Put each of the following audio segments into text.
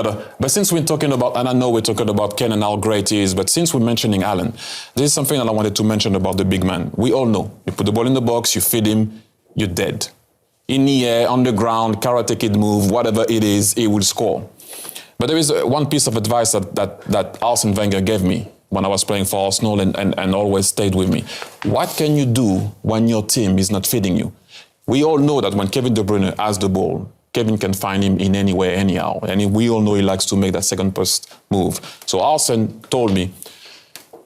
But since we're talking about, and I know we're talking about Ken and how great he is, but since we're mentioning Haaland, this is something that I wanted to mention about the big man. We all know, you put the ball in the box, you feed him, you're dead. In the air, on the ground, Karate Kid move, whatever it is, he will score. But there is one piece of advice that Arsene Wenger gave me when I was playing for Arsenal and always stayed with me. What can you do when your team is not feeding you? We all know that when Kevin De Bruyne has the ball, Kevin can find him in any way, anyhow. And we all know he likes to make that second post move. So Arsene told me,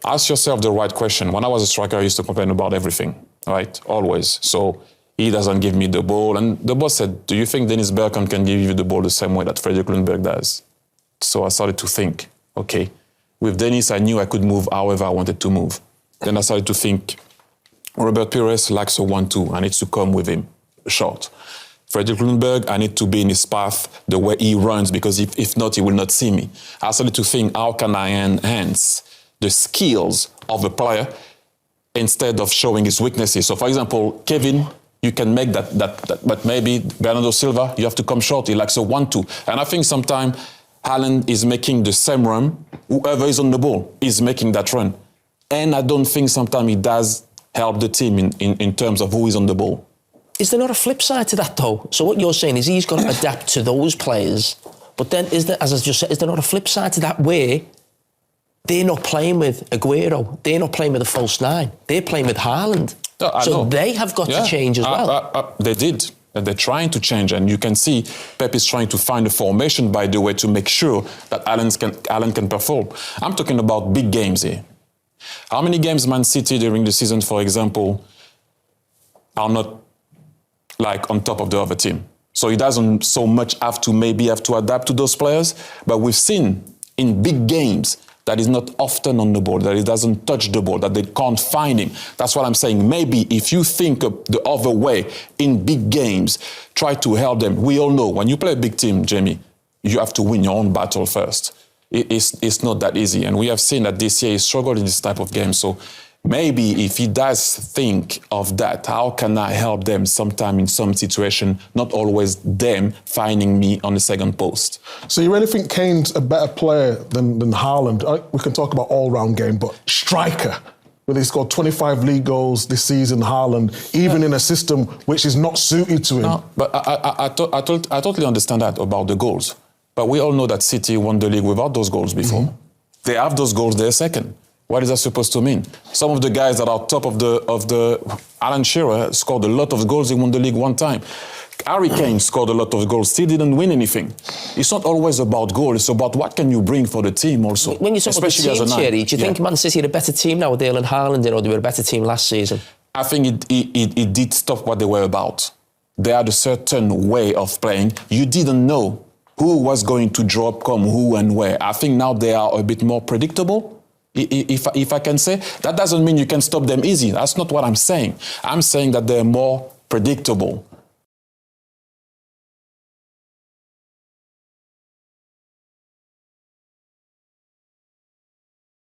ask yourself the right question. When I was a striker, I used to complain about everything, right? Always. So he doesn't give me the ball. And the boss said, do you think Dennis Bergkamp can give you the ball the same way that Fredrik Ljungberg does? So I started to think, okay, with Dennis, I knew I could move however I wanted to move. Then I started to think, Robert Pires likes a 1-2. I need to come with him short. Fredrik Ljungberg, I need to be in his path the way he runs, because if not, he will not see me. I started to think, how can I enhance the skills of a player instead of showing his weaknesses? So, for example, Kevin, you can make that, but maybe Bernardo Silva, you have to come short. He likes a 1-2. And I think sometimes Haaland is making the same run. Whoever is on the ball is making that run. And I don't think sometimes it does help the team in terms of who is on the ball. Is there not a flip side to that, though? So what you're saying is he's got to adapt to those players. But then, as I just said, is there not a flip side to that where they're not playing with Aguero, they're not playing with a false nine, they're playing with Haaland. So they have got to change as well. They did. They're trying to change, and you can see Pep is trying to find a formation, by the way, to make sure that Haaland can perform. I'm talking about big games here. How many games Man City during the season, for example, are not like on top of the other team? So he doesn't so much have to adapt to those players, but we've seen in big games that he's not often on the ball, that he doesn't touch the ball, that they can't find him. That's what I'm saying. Maybe if you think of the other way in big games, try to help them. We all know when you play a big team, Jamie, you have to win your own battle first. It's not that easy. And we have seen that this year he struggled in this type of game. So maybe if he does think of that, how can I help them sometime in some situation, not always them finding me on the second post? So you really think Kane's a better player than Haaland? We can talk about all-round game, but striker, where he scored 25 league goals this season, Haaland, even in a system which is not suited to him. No, but I totally understand that about the goals. But we all know that City won the league without those goals before. Mm-hmm. They have those goals, they're second. What is that supposed to mean? Some of the guys that are top of the Alan Shearer scored a lot of goals. He won the league one time. Harry Kane scored a lot of goals, still didn't win anything. It's not always about goals. It's about what can you bring for the team also. When you talk about the team, Thierry, do you think Man City are a better team now with Erling Haaland in, or they were a better team last season? I think it did stop what they were about. They had a certain way of playing. You didn't know who was going to drop, come, who and where. I think now they are a bit more predictable. If I can say, that doesn't mean you can stop them easy. That's not what I'm saying. I'm saying that they're more predictable.